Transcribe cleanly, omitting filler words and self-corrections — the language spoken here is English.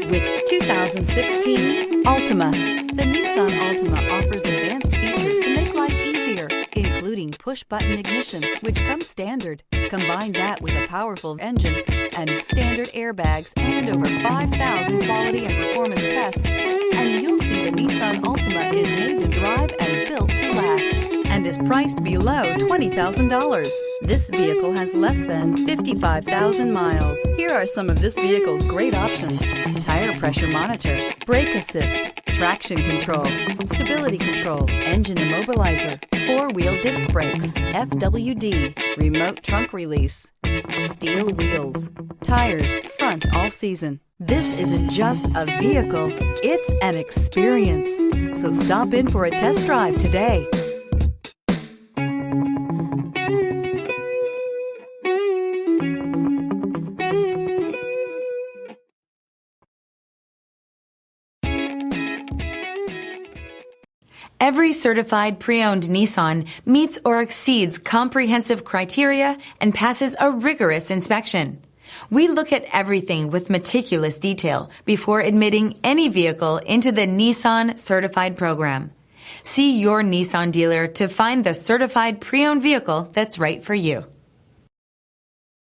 with 2016 Altima. The Nissan Altima offers advanced features to make life easier, including push-button ignition, which comes standard. Combine that with a powerful engine and standard airbags and over 5,000 quality and performance tests, and you'll see the Nissan Altima is made to drive and built to last, and is priced below $20,000. This vehicle has less than 55,000 miles. Here are some of this vehicle's great options: tire pressure monitor, brake assist, traction control, stability control, engine immobilizer, four-wheel disc brakes, FWD, remote trunk release, steel wheels, tires front all season. This isn't just a vehicle, it's an experience. So stop in for a test drive today. Every certified pre-owned Nissan meets or exceeds comprehensive criteria and passes a rigorous inspection. We look at everything with meticulous detail before admitting any vehicle into the Nissan Certified program. See your Nissan dealer to find the certified pre-owned vehicle that's right for you.